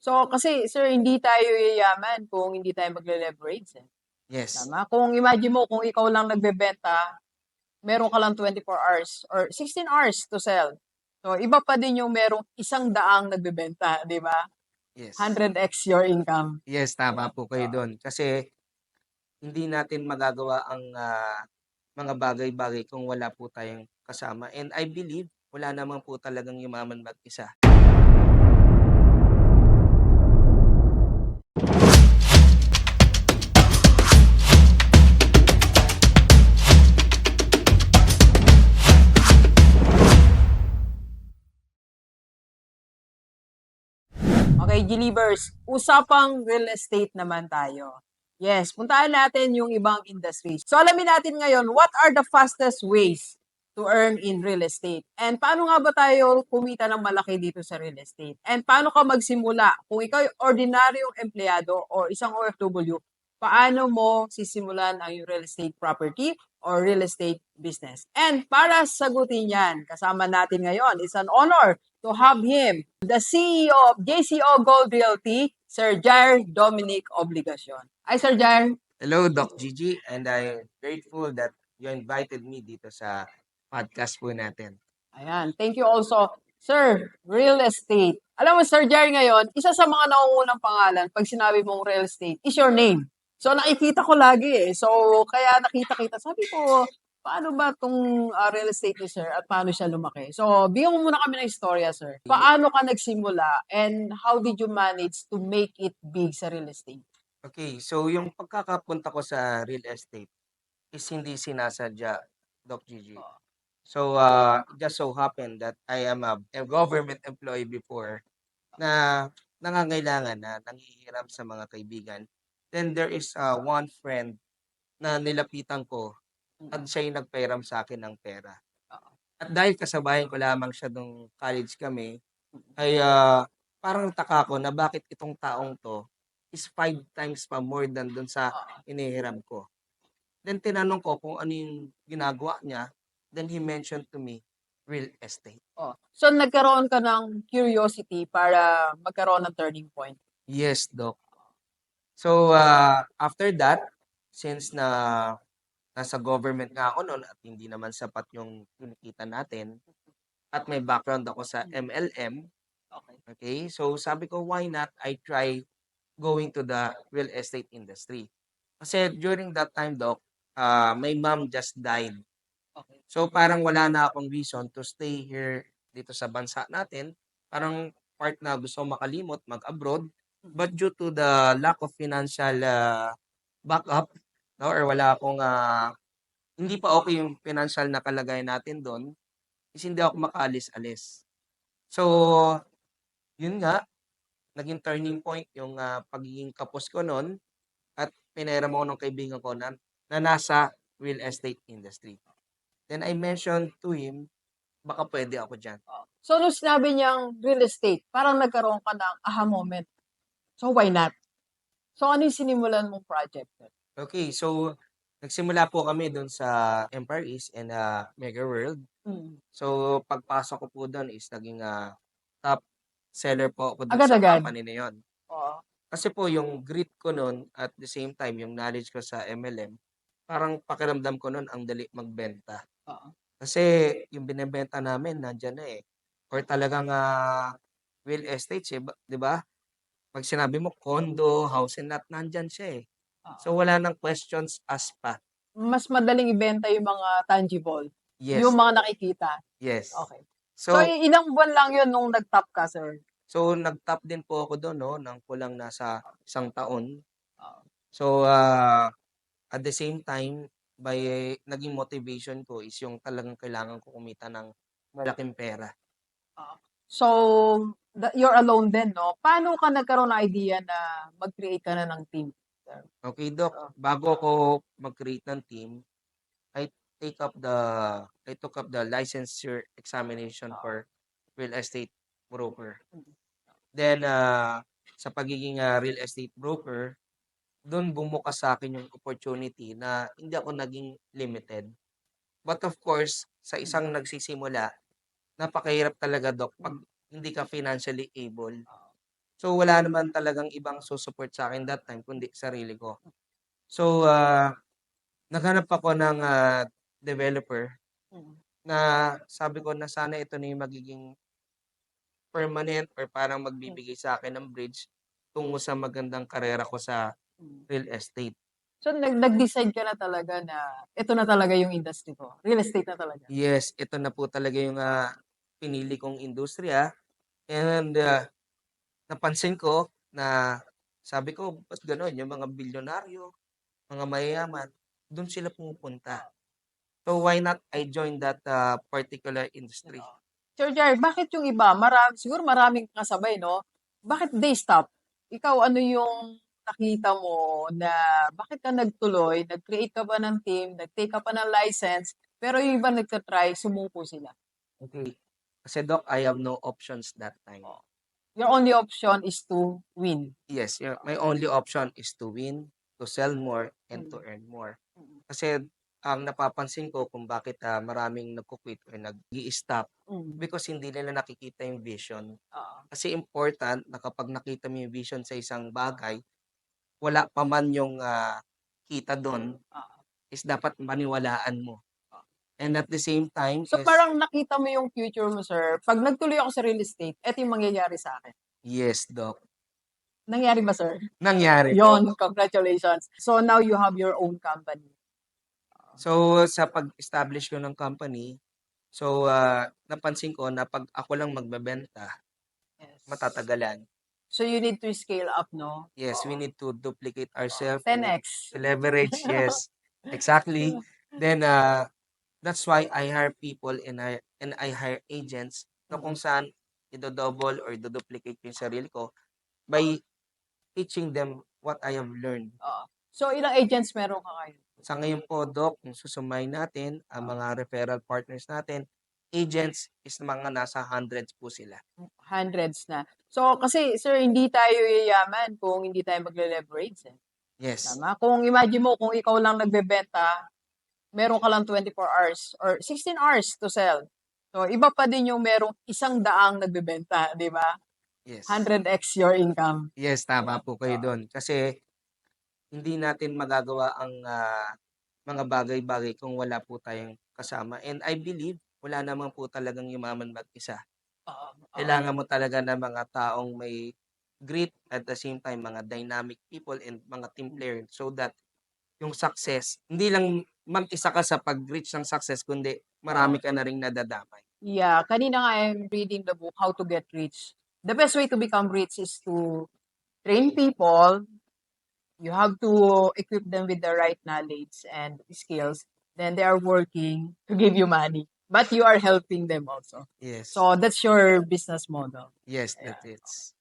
So, kasi sir, hindi tayo yayaman kung hindi tayo magle-leverage, eh. Yes. Tama? Kung imagine mo kung ikaw lang nagbebenta, meron ka lang 24 hours or 16 hours to sell. So, iba pa din yung merong 100 nagbebenta, di ba? Yes. 100x your income. Yes, tama po kayo doon. Kasi hindi natin magagawa ang mga bagay-bagay kung wala po tayong kasama. And I believe wala naman po talagang yumaman mag-isa. Okay, Gilivers, usapang real estate naman tayo. Yes, puntahan natin yung ibang industries. So alamin natin ngayon, what are the fastest ways to earn in real estate? And paano nga ba tayo kumita ng malaki dito sa real estate? And paano ka magsimula? Kung ikaw ay ordinaryong empleyado o isang OFW, paano mo sisimulan ang real estate property or real estate business? And para sagutin yan, kasama natin ngayon, it's an honor to have him, the CEO of JCO Gold Realty, Sir Jair Dominic Obligacion. Hi, Sir Jair. Hello, Doc Gigi, and I'm grateful that you invited me dito sa podcast po natin. Ayan, thank you also. Sir, real estate. Alam mo, Sir Jair ngayon, isa sa mga nauunang pangalan pag sinabi mong real estate is your name. So, nakikita ko lagi eh. So, kaya nakita-kita. Sabi ko, paano ba itong real estate ni Sir at paano siya lumaki? So, bigyan mo muna kami ng istorya, Sir. Paano ka nagsimula and how did you manage to make it big sa real estate? Okay, so yung pagkakapunta ko sa real estate is hindi sinasadya, Doc Gigi. So, it just so happened that I am a government employee before na nangangailangan na nanghihiram sa mga kaibigan. Then there is one friend na nilapitan ko at siya yung nagpairam sa akin ng pera. At dahil kasabayan ko lamang siya nung college kami, ay parang taka ko na bakit itong taong to is 5 times pa more than dun sa inihiram ko. Then tinanong ko kung ano yung ginagawa niya. Then he mentioned to me, real estate. Oh. So, nagkaroon ka ng curiosity para magkaroon ng turning point. Yes, Doc. So, after that, since na nasa government nga ako noon at hindi naman sapat yung kinikita natin at may background ako sa MLM, okay? So, sabi ko, why not I try going to the real estate industry? Kasi during that time, Doc, my mom just died. So, parang wala na akong reason to stay here dito sa bansa natin. Parang part na gusto makalimot, mag-abroad. But due to the lack of financial backup, no, or wala akong, hindi pa okay yung financial na kalagayan natin doon, is hindi ako makaalis-alis. So, yun nga, naging turning point yung pagiging kapos ko noon at pinairam ako ng kaibigan ko na nasa real estate industry. Then I mentioned to him, baka pwede ako dyan. So, nung sinabi niyang real estate, parang nagkaroon ka ng aha moment. So, why not? So, ano yung sinimulan mong project? Okay, so nagsimula po kami doon sa Empire East and Mega World. So pagpasok ko po doon is naging top seller po ako doon sa Agad-agad? company na yon. Oo. Kasi po yung grit ko noon at the same time yung knowledge ko sa MLM, parang pakiramdam ko noon ang dali magbenta. Oo. Kasi yung binebenta namin nandiyan na eh. Or talagang real estate, eh, 'di ba? Pag sinabi mo condo, house and lot, nandyan siya eh. So wala nang questions asked pa. Mas madaling ibenta yung mga tangible. Yes. Yung mga nakikita. Yes. Okay. So, So, ilang buwan lang yun nung nag-top ka, sir? so nag-top din po ako doon, no, ng kulang nasa 1 taon. Oo. So, at the same time, by naging motivation ko is yung talagang kailangan ko kumita ng malaking pera. So, you're alone din, no? Paano ka nagkaroon ng idea na mag-create ka na ng team? Sir? Okay, Doc, bago ako mag-create ng team, I took up the licensure examination for real estate broker. Then, sa pagiging real estate broker, doon bumukas sa akin yung opportunity na hindi ako naging limited. But of course, sa isang nagsisimula, napakahirap talaga, Doc, pag hindi ka financially able. So, wala naman talagang ibang susupport sa akin that time kundi sarili ko. So, naghanap ako ng developer Mm. na sabi ko na sana ito na yung magiging permanent or parang magbibigay sa akin ng bridge tungo sa magandang karera ko sa Mm. real estate. So, nag-decide ka na talaga na ito na talaga yung industry ko. Real estate na talaga. Yes, ito na po talaga yung pinili kong industriya and napansin ko na sabi ko, ba't gano'n? Yung mga bilyonaryo, mga mayayaman, doon sila pumupunta. So why not I join that particular industry? Sir Jar, bakit yung iba, siguro maraming kasabay, no? Bakit they stop? Ikaw, ano yung nakita mo na bakit ka nagtuloy, nag-create ka ba ng team, nag-take ka pa ng license, pero yung iba nagtatry, sumuko sila. Okay. Kasi Doc, I have no options that time. Your only option is to win. Yes, my only option is to win, to sell more, and to Mm. earn more. Mm. Kasi ang napapansin ko kung bakit maraming nagko-quit or nag-i-stop Mm. because hindi nila nakikita yung vision. Oo. Kasi important na kapag nakita mo yung vision sa isang bagay, wala pa man yung kita doon, Oo. is dapat maniwalaan mo. And at the same time So is, parang nakita mo yung future mo, sir. Pag nagtuloy ako sa real estate, eto yung mangyayari sa akin. yes, Doc. Nangyari ba, sir? Nangyari po. Yon, congratulations. So now you have your own company. So, sa pag-establish ko ng company, so napansin ko na pag ako lang magbebenta, Yes. matatagalan. So you need to scale up, no? Yes, we need to duplicate ourselves, 10x. leverage, yes, exactly. Then, that's why I hire people and I hire agents na kung saan i-double or i-duplicate yung sarili ko by teaching them what I have learned. So ilang agents meron ka ngayon? Sa ngayon po, Doc, kung susumayin natin, ang mga referral partners natin, agents is mga nasa hundreds po sila. Hundreds na. So kasi sir, hindi tayo yayaman kung hindi tayo magle-leverage. Yes. Tama? Kung imagine mo, kung ikaw lang nagbebenta, meron ka lang 24 hours or 16 hours to sell. So iba pa din yung merong 100 nagbebenta, di ba? Yes. 100x your income. Yes, tama po kayo doon. Kasi hindi natin magagawa ang mga bagay-bagay kung wala po tayong kasama. And I believe, wala naman po talagang yumaman mag-isa. Kailangan mo talaga ng mga taong may grit at the same time mga dynamic people and mga team player so that yung success, hindi lang mag-isa ka sa pag-reach ng success kundi marami ka na ring nadadamay. Yeah, kanina nga I'm reading the book, How to Get Rich. The best way to become rich is to train people. You have to equip them with the right knowledge and skills. Then they are working to give you money. But you are helping them also. Yes. So that's your business model. Yes, that is.